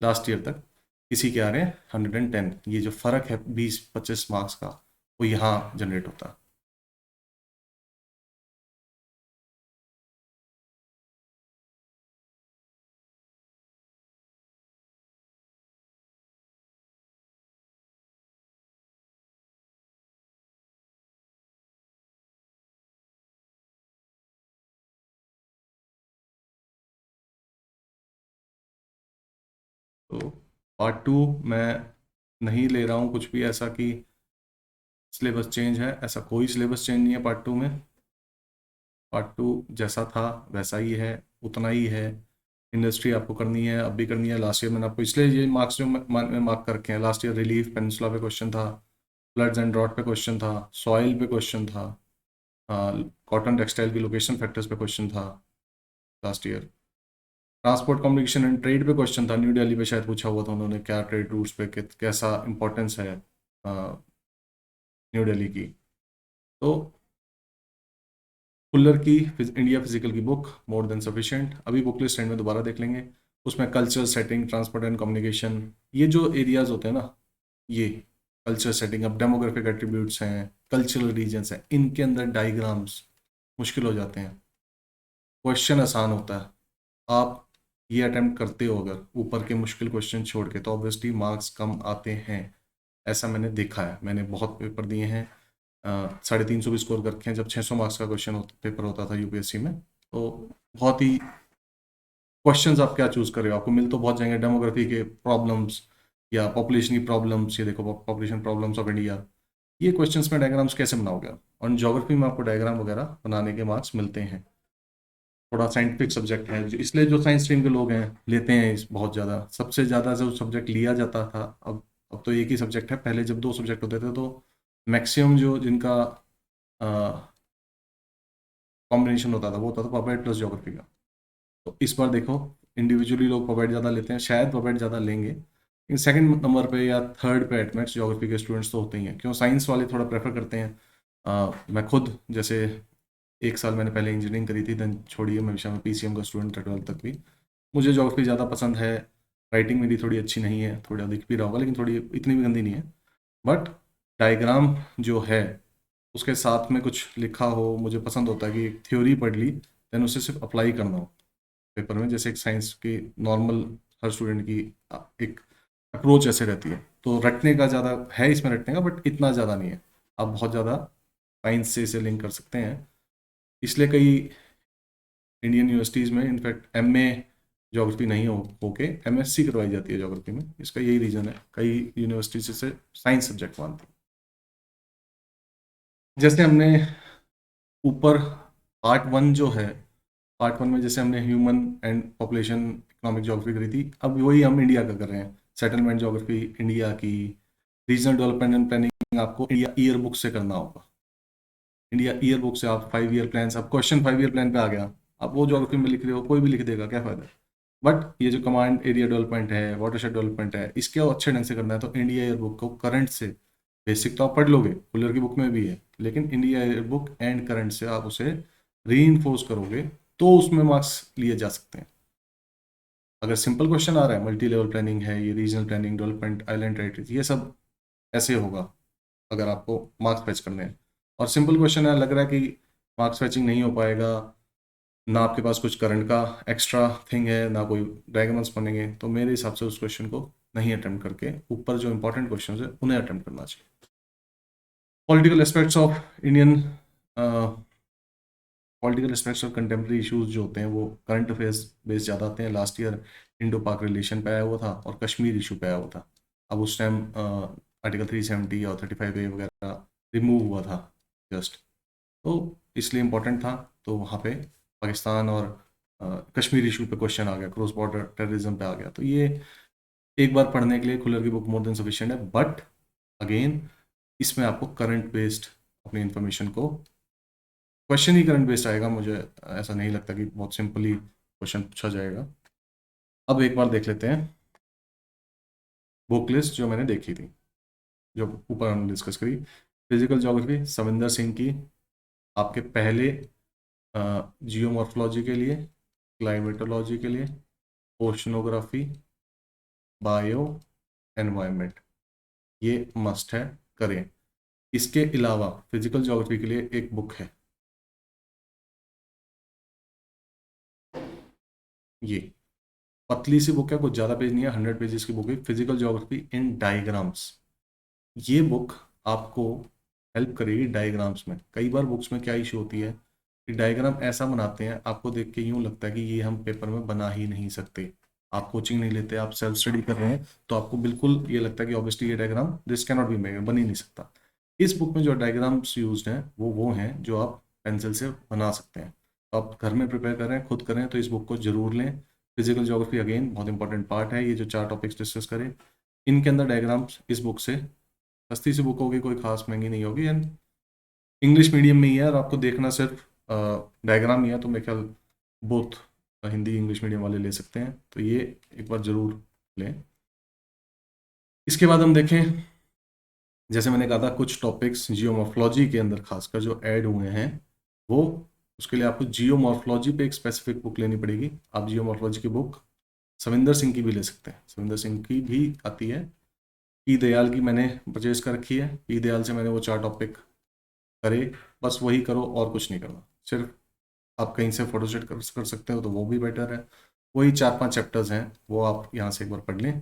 लास्ट ईयर तक, किसी के आ रहे हैं 110। ये जो फ़र्क है 20-25 मार्क्स का, वो यहाँ जनरेट होता है। तो पार्ट 2 मैं नहीं ले रहा हूँ कुछ भी ऐसा कि सिलेबस चेंज है, ऐसा कोई सिलेबस चेंज नहीं है पार्ट 2 में। पार्ट 2 जैसा था वैसा ही है, उतना ही है। इंडस्ट्री आपको करनी है, अब भी करनी है। लास्ट ईयर मैंने आपको इसलिए ये मार्क्स जो मैं मार्क कर रखे हैं, लास्ट ईयर रिलीफ पेनिनसुला पे क्वेश्चन था, फ्लड्स एंड ड्रॉट पे क्वेश्चन था, सॉइल पे क्वेश्चन था, कॉटन टेक्सटाइल की लोकेशन फैक्टर्स पे क्वेश्चन था last year. Transport communication and trade पे क्वेश्चन था, न्यू दिल्ली पे शायद पूछा हुआ था उन्होंने, क्या ट्रेड रूट्स पे कैसा इंपॉर्टेंस है न्यू दिल्ली की। तो फुल्लर की इंडिया फिजिकल की बुक मोर देन सफिशिएंट, अभी बुक लिस्ट एंड में दोबारा देख लेंगे। उसमें culture setting, transport and communication, ये जो एरियाज होते हैं ना, ये कल्चर सेटिंग, अब डेमोग्राफिक एट्रीब्यूट्स हैं, कल्चरल रीजन्स हैं, इनके अंदर डायग्राम्स मुश्किल हो जाते हैं, क्वेश्चन आसान होता है। आप ये अटेम्प्ट करते हो अगर ऊपर के मुश्किल क्वेश्चन छोड़ के, तो ऑब्वियसली मार्क्स कम आते हैं। ऐसा मैंने देखा है, मैंने बहुत पेपर दिए हैं, 350 भी स्कोर करके हैं जब 600 मार्क्स का क्वेश्चन पेपर होता था यूपीएससी में। तो बहुत ही, क्वेश्चंस आप क्या चूज कर रहे हो, आपको मिल तो बहुत जाएंगे, डेमोग्राफी के प्रॉब्लम्स या पॉपुलेशन की प्रॉब्लम्स, ये देखो पॉपुलेशन प्रॉब्लम्स ऑफ इंडिया, ये क्वेश्चंस में डायग्राम्स कैसे बनाओगे आप। और ज्योग्राफी में आपको डायग्राम वगैरह बनाने के मार्क्स मिलते हैं। थोड़ा साइंटिफिक सब्जेक्ट है जो, इसलिए जो साइंस स्ट्रीम के लोग हैं लेते हैं इस बहुत ज़्यादा, सबसे ज़्यादा जो सब्जेक्ट लिया जाता था, अब तो एक ही सब्जेक्ट है, पहले जब दो सब्जेक्ट होते थे तो मैक्सिमम जो जिनका कॉम्बिनेशन होता था वो होता था पपेट प्लस ज्योग्राफी का। तो इस बार देखो इंडिविजुअली लोग पपेट ज़्यादा लेते हैं, शायद पपेट ज़्यादा लेंगे, लेकिन सेकंड नंबर पे या थर्ड पे एटमैक्स ज्योग्राफी के स्टूडेंट्स तो होते ही हैं, क्यों साइंस वाले थोड़ा प्रेफर करते हैं। मैं खुद जैसे 1 साल मैंने पहले इंजीनियरिंग करी थी, देन छोड़िए, मैं हमेशा में पीसीएम का स्टूडेंट था 12th तक भी। मुझे ज्योग्राफी ज़्यादा पसंद है। राइटिंग मेरी थोड़ी अच्छी नहीं है, थोड़ा दिख भी रहा होगा, लेकिन थोड़ी इतनी भी गंदी नहीं है। बट डायग्राम जो है उसके साथ में कुछ लिखा हो, मुझे पसंद होता है कि एक थ्योरी पढ़ ली, देन उसे सिर्फ अप्लाई करना हो पेपर में, जैसे एक साइंस की नॉर्मल हर स्टूडेंट की एक अप्रोच ऐसे रहती है। तो रटने का ज़्यादा है इसमें, रटने का, बट इतना ज़्यादा नहीं है। आप बहुत ज़्यादा साइंस से इसे लिंक कर सकते हैं। इसलिए कई इंडियन यूनिवर्सिटीज़ में इनफैक्ट एमए ज्योग्राफी नहीं होके एमएससी करवाई जाती है ज्योग्राफी में। इसका यही रीज़न है, कई यूनिवर्सिटीज इसे साइंस सब्जेक्ट मानती हैं। जैसे हमने ऊपर पार्ट 1 जो है, पार्ट 1 में जैसे हमने human and population economic geography करी थी, अब वही हम इंडिया का कर रहे हैं। सेटलमेंट ज्योग्राफी इंडिया की, रीजनल डेवलपमेंट एंड प्लानिंग आपको इंडिया ईयर बुक से करना होगा। इंडिया ईयर बुक से आप 5 ईयर प्लान, अब क्वेश्चन 5 ईयर प्लान पे आ गया, आप वो ज्योग्राफी में लिख रहे हो, कोई भी लिख देगा, क्या फायदा। बट ये जो कमांड एरिया डेवलपमेंट है, वाटरशेड डेवलपमेंट है, इसके और अच्छे ढंग से करना है तो इंडिया ईयर बुक को करंट से, बेसिक तो आप पढ़ लोगे, फुलर की बुक में भी है, लेकिन India year book and current से आप उसे री करोगे तो उसमें मार्क्स लिए जा सकते हैं। अगर सिंपल क्वेश्चन आ रहा है, मल्टी लेवल प्लानिंग है, ये regional planning, development, island territories, ये सब ऐसे होगा अगर आपको मार्क्स फैच करने हैं। और सिंपल क्वेश्चन है, लग रहा है कि मार्क्स फैचिंग नहीं हो पाएगा, ना आपके पास कुछ करंट का एक्स्ट्रा थिंग है, ना कोई डायग्राम्स बनेंगे, तो मेरे हिसाब से उस क्वेश्चन को नहीं अटेम्प्ट करके ऊपर जो इंपॉर्टेंट क्वेश्चन है उन्हें अटेम्प्ट करना चाहिए। Political aspects of Indian, political aspects of contemporary issues जो होते हैं वो करंट अफेयर्स बेस ज़्यादा आते हैं। लास्ट ईयर इंडो पाक रिलेशन पे आया हुआ था और कश्मीर इशू पे आया हुआ था। अब उस टाइम आर्टिकल 370 और 35A वगैरह रिमूव हुआ था जस्ट, तो इसलिए इम्पोर्टेंट था। तो वहाँ पे पाकिस्तान और कश्मीर इशू पे क्वेश्चन आ गया, क्रॉस बॉर्डर टेररिज्म पे आ गया। तो ये एक बार पढ़ने के लिए खुलर की बुक मोर देन सफिशिएंट है। बट अगेन, इसमें आपको करंट बेस्ड अपनी इंफॉर्मेशन को, क्वेश्चन ही करंट बेस्ड आएगा। मुझे ऐसा नहीं लगता कि बहुत सिंपली क्वेश्चन पूछा जाएगा। अब एक बार देख लेते हैं बुक लिस्ट जो मैंने देखी थी, जो ऊपर हमने डिस्कस करी। फिजिकल ज्योग्राफी सविंदर सिंह की, आपके पहले जियोमॉर्फोलॉजी के लिए, क्लाइमेटोलॉजी के लिए, ओशनोग्राफी, बायो, एनवायरनमेंट, ये मस्ट है, करें। इसके अलावा फिजिकल ज्योग्राफी के लिए एक बुक है, ये पतली सी बुक है, कुछ ज़्यादा पेज नहीं है, 100 पेजेस की बुक है, फिजिकल ज्योग्राफी इन डायग्राम्स। ये बुक आपको हेल्प करेगी डायग्राम्स में। कई बार बुक्स में क्या इशू होती है कि डायग्राम ऐसा बनाते हैं, आपको देख के यूं लगता है कि ये हम पेपर में बना ही नहीं सकते। आप कोचिंग नहीं लेते, आप सेल्फ स्टडी कर रहे हैं, तो आपको बिल्कुल ये लगता है कि ऑब्वियसली ये diagram this can not be made, बन ही नहीं सकता। इस बुक में जो डायग्राम्स यूज्ड हैं वो हैं जो आप पेंसिल से बना सकते हैं। तो आप घर में प्रिपेयर कर रहे हैं, खुद कर रहे हैं, तो इस बुक को जरूर लें। फिजिकल ज्योग्राफी अगेन बहुत इंपॉर्टेंट पार्ट है। ये जो 4 टॉपिक्स डिस्कस करें, इनके अंदर डायग्राम्स इस बुक से, सस्ती सी बुक होगी, कोई खास महंगी नहीं होगी, एंड इंग्लिश मीडियम में ही है, और आपको देखना सिर्फ डायग्राम ही है, तो मेरे ख्याल बोथ हिंदी इंग्लिश मीडियम वाले ले सकते हैं। तो ये एक बार ज़रूर लें। इसके बाद हम देखें, जैसे मैंने कहा था, कुछ टॉपिक्स जियोमॉर्फोलॉजी के अंदर खासकर जो ऐड हुए हैं, वो, उसके लिए आपको जियोमॉर्फोलॉजी पे एक स्पेसिफिक बुक लेनी पड़ेगी। आप जियोमॉर्फोलॉजी की बुक सविंदर सिंह की भी ले सकते हैं, सविंदर सिंह की भी आती है। पी दयाल की मैंने परचेज कर रखी है, पी दयाल से मैंने वो 4 टॉपिक करे, बस वही करो और कुछ नहीं करना। सिर्फ आप कहीं से फोटोस्टेट कर सकते हो तो वो भी बेटर है। वही 4-5 चैप्टर्स हैं, वो आप यहाँ से एक बार पढ़ लें,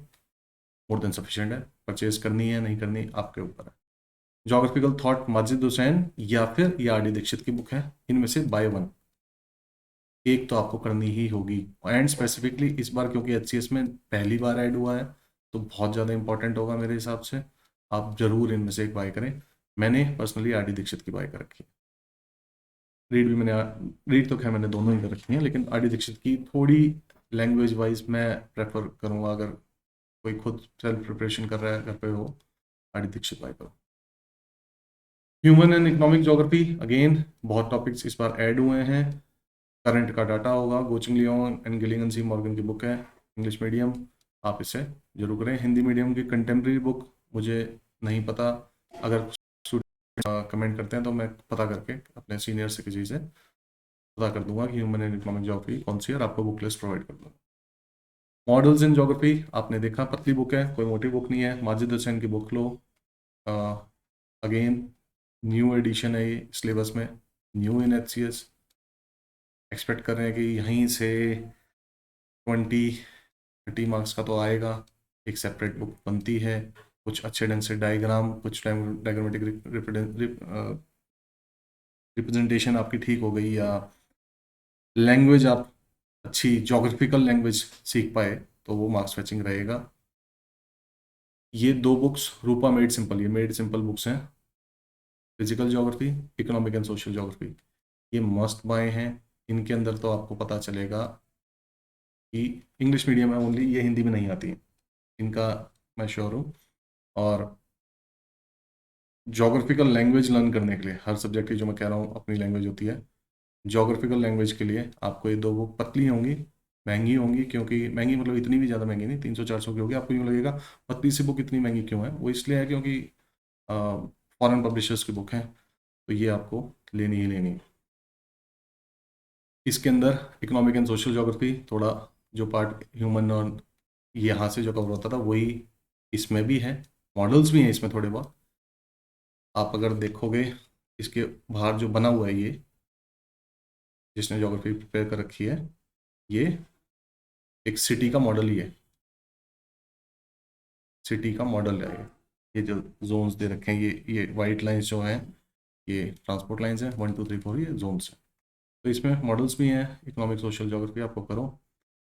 मोर देन सफिशिएंट है। परचेज करनी है नहीं करनी आपके ऊपर है। जोग्राफिकल थॉट माजिद हुसैन या फिर ये आर डी दीक्षित की बुक है, इनमें से बाय वन एक तो आपको करनी ही होगी। एंड स्पेसिफिकली इस बार क्योंकि एचसीएस में पहली बार ऐड हुआ है, तो बहुत ज़्यादा इंपॉर्टेंट होगा मेरे हिसाब से। आप जरूर इनमें से एक बाय करें। मैंने पर्सनली आर डी दीक्षित की बाय कर रखी है। रीड भी मैंने, रीड तो खैर मैंने दोनों ही कर रखी हैं, लेकिन आर डी दीक्षित की थोड़ी लैंग्वेज वाइज मैं प्रेफर करूँगा, अगर कोई खुद सेल्फ प्रिपरेशन कर रहा है घर पे हो, आर डी दीक्षित बाय करो। Human and economic geography, again बहुत टॉपिक्स इस बार ऐड हुए हैं। करंट का डाटा होगा, गोचिंग लियोन एंड गिलिंगन सी मॉर्गन की बुक है, इंग्लिश मीडियम, आप इसे जरूर करें। हिंदी मीडियम की कंटेम्प्रेरी बुक मुझे नहीं पता, अगर कमेंट करते हैं तो मैं पता करके अपने सीनियर से किसी से पता कर दूंगा कि ह्यूमन एंड इकोनॉमिक ज्योग्राफी कौन सी है और आपको बुक लिस्ट प्रोवाइड कर दूंगा। मॉडल्स इन ज्योग्राफी आपने देखा, पतली बुक है, कोई मोटी बुक नहीं है। माजिद हुसैन की बुक लो। अगेन न्यू एडिशन है ये सिलेबस में, न्यू इन HCS। एक्सपेक्ट कर रहे हैं कि यहीं से 20-30 मार्क्स का तो आएगा। एक सेपरेट बुक बनती है, कुछ अच्छे ढंग से डायग्राम, कुछ डायग्रामेटिक रिप्रेजेंटेशन आपकी ठीक हो गई, या लैंग्वेज आप अच्छी जोग्राफिकल लैंग्वेज सीख पाए, तो वो मार्क्स फेचिंग रहेगा। ये दो बुक्स रूपा मेड सिंपल, ये मेड सिंपल बुक्स हैं। Physical geography, economic and social geography, ये मस्ट बाय हैं। इनके अंदर तो आपको पता चलेगा कि इंग्लिश मीडियम है ओनली, ये हिंदी में नहीं आती है इनका, मैं श्योर हूँ। और जोग्राफिकल लैंग्वेज लर्न करने के लिए, हर सब्जेक्ट की जो मैं कह रहा हूँ अपनी लैंग्वेज होती है, जोग्राफिकल लैंग्वेज के लिए आपको ये दो बुक पतली होंगी, महंगी होंगी, क्योंकि महंगी मतलब इतनी भी ज़्यादा महंगी नहीं, 300-400 की होगी। आपको यूँ लगेगा पतली सी बुक इतनी महंगी क्यों है, वो इसलिए है क्योंकि फॉरेन पब्लिशर्स की बुक है, तो ये आपको लेनी ही लेनी है। इसके अंदर इकोनॉमिक एंड सोशल ज्योग्राफी, थोड़ा जो पार्ट ह्यूमन और यहाँ से जो कवर होता था वही इसमें भी है, मॉडल्स भी हैं इसमें थोड़े बहुत। आप अगर देखोगे इसके बाहर जो बना हुआ है, ये जिसने ज्योग्राफी प्रिपेयर कर रखी है, ये एक सिटी का मॉडल ही है, सिटी का मॉडल है ये जो जोन्स दे रखे हैं, ये वाइट लाइंस जो हैं ये ट्रांसपोर्ट लाइंस हैं, 1 2 3 4 ये जोन्स हैं। तो इसमें मॉडल्स भी हैं, इकोनॉमिक सोशल ज्योग्राफी आपको करो।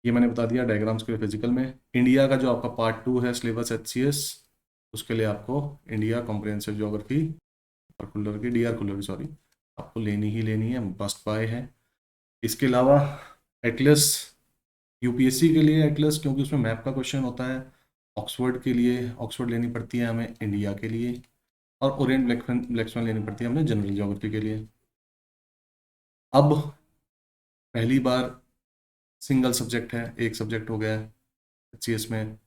ये मैंने बता दिया डायग्राम्स के लिए फिजिकल में। इंडिया का जो आपका पार्ट 2 है सिलेबस HCS, उसके लिए आपको इंडिया कॉम्प्रिहेंसिव ज्योग्राफी और खुल्लर की, DR खुल्लर की सॉरी, आपको लेनी ही लेनी है, मस्ट बाय है। इसके अलावा एटलस, UPSC के लिए एटलस, क्योंकि उसमें मैप का क्वेश्चन होता है। ऑक्सफोर्ड के लिए ऑक्सफोर्ड लेनी पड़ती है हमें इंडिया के लिए, और ओरिएंट ब्लैक्समैन लेनी पड़ती है हमें जनरल ज्योग्राफी के लिए। अब पहली बार सिंगल सब्जेक्ट है, एक सब्जेक्ट हो गया है HCS में।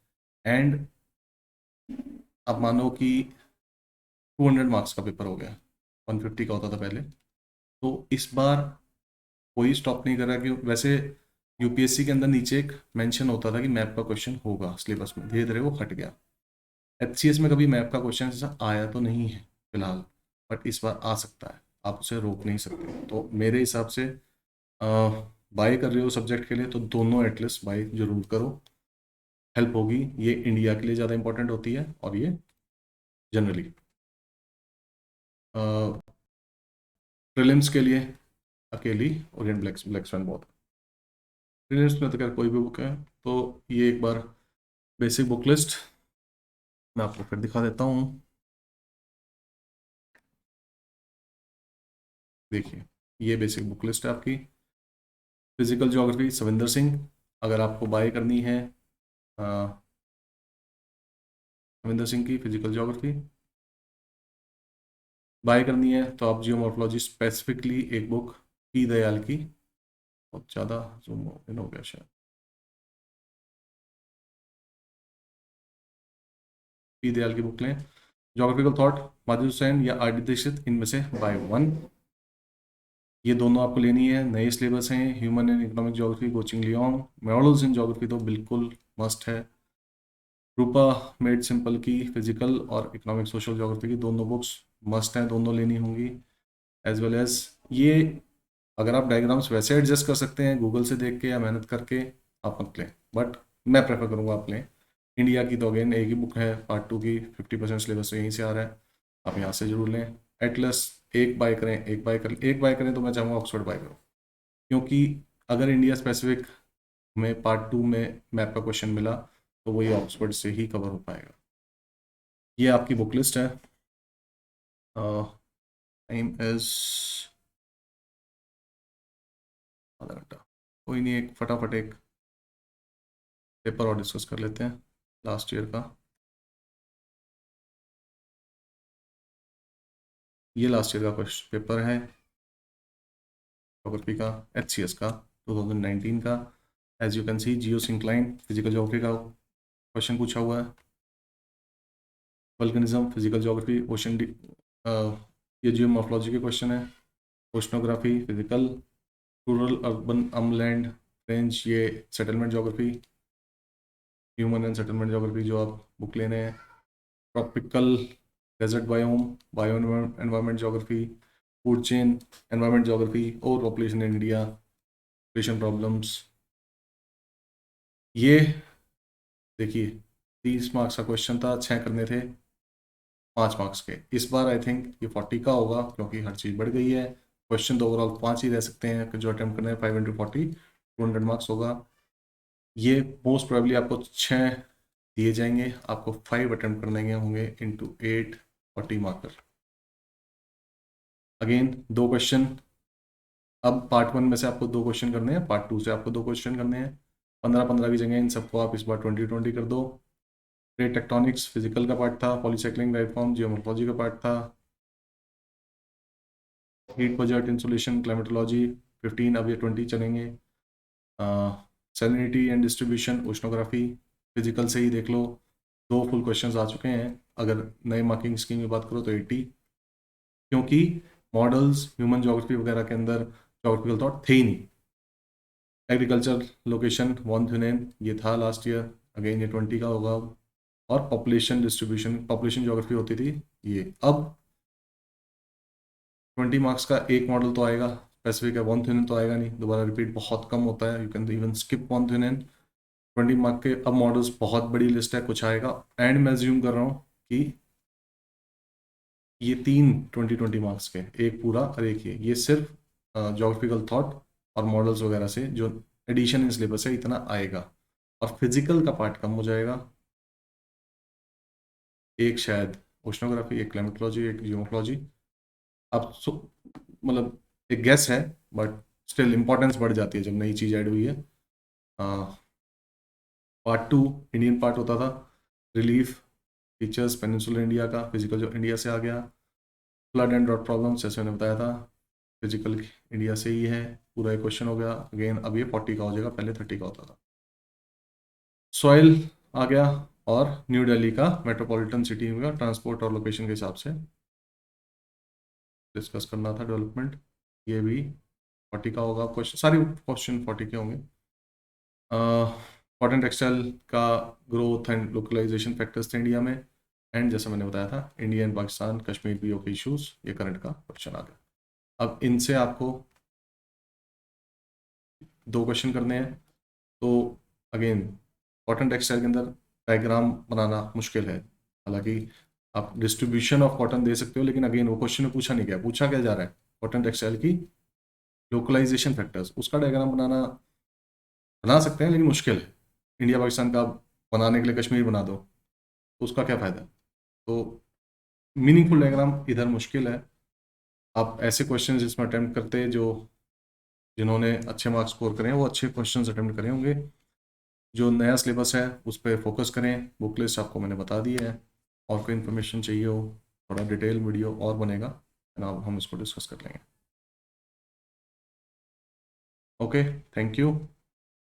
एंड अब मानो कि 200 मार्क्स का पेपर हो गया, 150 का होता था पहले। तो इस बार कोई स्टॉप नहीं कर रहा कि वैसे UPSC के अंदर नीचे एक मेंशन होता था कि मैप का क्वेश्चन होगा सिलेबस में, धीरे धीरे वो हट गया। HCS में कभी मैप का क्वेश्चन ऐसा आया तो नहीं है फिलहाल, बट इस बार आ सकता है, आप उसे रोक नहीं सकते। तो मेरे हिसाब से बाय कर रहे हो सब्जेक्ट के लिए तो दोनों एटलीस्ट बाय जरूर करो, हेल्प होगी। ये इंडिया के लिए ज़्यादा इंपॉर्टेंट होती है और ये जनरली प्रीलिम्स के लिए अकेली ओरिएंट ब्लैक्समैन बहुत। प्रीलिम्स में तो खैर कोई भी बुक है। तो ये एक बार बेसिक बुक लिस्ट मैं आपको फिर दिखा देता हूँ। देखिए ये बेसिक बुक लिस्ट है आपकी। फिजिकल ज्योग्राफी सविंदर सिंह, अगर आपको बाय करनी है सविंदर सिंह की फिजिकल ज्योग्राफी बाय करनी है, तो आप जियोमॉर्फोलॉजी स्पेसिफिकली एक बुक पी दयाल की, बहुत ज़्यादा जूम इन हो गया शायद, पी दयाल की बुक लें। जोग्राफिकल थॉट माजिद हुसैन या RD दीक्षित, इनमें से बाय वन। ये दोनों आपको लेनी है, नए सिलेबस हैं, human and economic geography coaching Leong. Models in geography तो बिल्कुल मस्ट है। रूपा मेड सिंपल की फिजिकल और इकोनॉमिक सोशल ज्योग्राफी की दोनों बुक्स मस्ट हैं, दोनों लेनी होंगी। एज वेल एज ये, अगर आप डायग्राम्स वैसे एडजस्ट कर सकते हैं गूगल से देख के या मेहनत करके, आप मत लें, बट मैं प्रेफर करूँगा आप लें। इंडिया की तो अगेन एक ही बुक है पार्ट 2 की, 50% सिलेबस तो यहीं से आ रहा है, आप यहाँ से जरूर लें। एटलस एक बाय करें, एक बाय करें तो मैं चाहूँगा ऑक्सफोर्ड बाय करो, क्योंकि अगर इंडिया स्पेसिफिक में पार्ट 2 में मैप का क्वेश्चन मिला तो वही ऑक्सफोर्ड से ही कवर हो पाएगा। ये आपकी बुक लिस्ट है। टाइम इज आधा घंटा, कोई नहीं, एक फटाफट एक पेपर और डिस्कस कर लेते हैं लास्ट ईयर का। ये लास्ट ईयर का क्वेश्चन पेपर है ज्योग्राफी का, HCS का 2019 का। As you can see geosyncline physical geography का क्वेश्चन पूछा हुआ है। वल्कनिज्म फिजिकल ज्योग्राफी, ओशन ये जियोमॉर्फोलॉजी के क्वेश्चन है। Oceanography physical, rural urban umland range ये settlement geography, human and settlement geography जो आप बुक लेने हैं। Tropical desert biome, bio environment geography, food chain environment geography और population in India, population problems. ये देखिए 30 मार्क्स का क्वेश्चन था, 6 करने थे 5 मार्क्स के। इस बार आई थिंक ये 40 का होगा क्योंकि हर चीज़ बढ़ गई है। क्वेश्चन तो ओवरऑल 5 ही रह सकते हैं जो अटेम्प्ट करने हैं। 5 इंटू 40 200 मार्क्स होगा। ये मोस्ट प्रोबेबली आपको 6 दिए जाएंगे, आपको 5 अटेम्प्ट करने होंगे इंटू 8 40 मार्कर। Again 2 question. अब पार्ट 1 में से आपको 2 क्वेश्चन करने हैं, पार्ट 2 से आपको 2 क्वेश्चन करने हैं। 15-15 की जगह इन सबको आप इस बार 20-20 कर दो। प्लेट टेक्टोनिक्स फिजिकल का पार्ट था, पॉलीसाइक्लिक लाइफ फॉर्म जियोमॉर्फोलॉजी का पार्ट था। हीट बजट इंसुलेशन क्लाइमेटोलॉजी 15, अब ये 20 चलेंगे। Salinity and distribution oceanography physical से ही देख लो, 2 फुल क्वेश्चंस आ चुके हैं। अगर नए मार्किंग स्कीम की बात करो तो 80, क्योंकि मॉडल्स ह्यूमन ज्योग्राफी वगैरह के अंदर ज्योग्राफिकल थॉट थे ही नहीं। एग्रीकल्चर लोकेशन वन थ्यूनेन ये था लास्ट ईयर, अगेन ये 20 का होगा। और पॉपुलेशन डिस्ट्रीब्यूशन पॉपुलेशन ज्योग्राफी होती थी ये। अब 20 मार्क्स का एक मॉडल तो आएगा स्पेसिफिक है, वन थ्यूनेन तो आएगा नहीं, दोबारा रिपीट बहुत कम होता है, you can even skip one Thünen. 20 mark के अब मॉडल्स बहुत बड़ी लिस्ट है, कुछ आएगा। एंड मैं ज्यूम कर रहा हूँ कि ये 3 20-20 मार्क्स के, एक पूरा और एक ये सिर्फ ज्योग्राफिकल थॉट और मॉडल्स वगैरह से जो एडिशन इन सिलेबस है इतना आएगा। और फिजिकल का पार्ट कम हो जाएगा, एक शायद ओशनोग्राफी, एक क्लाइमेटोलॉजी, एक जियोमॉर्फोलॉजी। अब मतलब एक गेस है, बट स्टिल इंपॉर्टेंस बढ़ जाती है जब नई चीज़ ऐड हुई है। पार्ट 2 इंडियन पार्ट होता था, रिलीफ फीचर्स पेनिनसुलर इंडिया का, फिजिकल जो इंडिया से आ गया। फ्लड एंड ड्रॉट प्रॉब्लम्स जैसे मैंने बताया था, फिजिकल इंडिया से ही है, पूरा एक क्वेश्चन हो गया। अगेन अब ये 40 का हो जाएगा, पहले 30 का होता था। सॉइल आ गया, और न्यू दिल्ली का मेट्रोपॉलिटन सिटी का ट्रांसपोर्ट और लोकेशन के हिसाब से डिस्कस करना था डेवलपमेंट, ये भी 40 का होगा क्वेश्चन, सारे क्वेश्चन 40 के होंगे। कॉटन टेक्सटाइल का ग्रोथ एंड लोकलाइजेशन फैक्टर्स थे इंडिया में। एंड जैसा मैंने बताया था India and Pakistan Kashmir PoK issues, ये करंट का क्वेश्चन आ गया। अब इनसे आपको 2 क्वेश्चन करने हैं। तो अगेन कॉटन टेक्सटाइल के अंदर डायग्राम बनाना मुश्किल है, हालांकि आप डिस्ट्रीब्यूशन ऑफ कॉटन दे सकते हो, लेकिन अगेन वो क्वेश्चन में पूछा नहीं गया, पूछा क्या जा रहा है कॉटन टेक्सटाइल की लोकलाइजेशन फैक्टर्स, उसका डायग्राम बना सकते हैं लेकिन मुश्किल है। इंडिया पाकिस्तान का बनाने के लिए कश्मीर बना दो तो उसका क्या फ़ायदा। तो मीनिंगफुल डायग्राम इधर मुश्किल है। आप ऐसे क्वेश्चन जिसमें अटेम्प्ट करते हैं, जो जिन्होंने अच्छे मार्क्स स्कोर करें वो अच्छे क्वेश्चन अटेम्प्ट करें होंगे। जो नया सिलेबस है उस पर फोकस करें, बुक लिस्ट आपको मैंने बता दी है। और कोई इन्फॉर्मेशन चाहिए हो, थोड़ा डिटेल वीडियो और बनेगा, ना हम इसको डिस्कस कर लेंगे। Okay, thank you.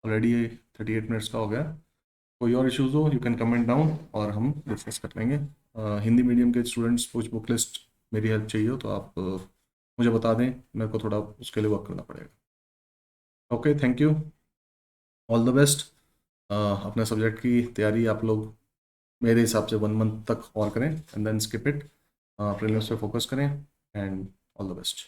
Already 38 minutes का हो गया। कोई और इश्यूज़ हो यू कैन कमेंट डाउन और हम डिस्कस कर लेंगे। हिंदी मीडियम के स्टूडेंट्स कुछ बुक लिस्ट मेरी हेल्प चाहिए हो तो आप मुझे बता दें, मेरे को थोड़ा उसके लिए वर्क करना पड़ेगा। Okay, thank you, all the best. अपने सब्जेक्ट की तैयारी आप लोग मेरे हिसाब से 1 मंथ तक और करें and then skip it, prelims पे फोकस करें एंड ऑल द बेस्ट।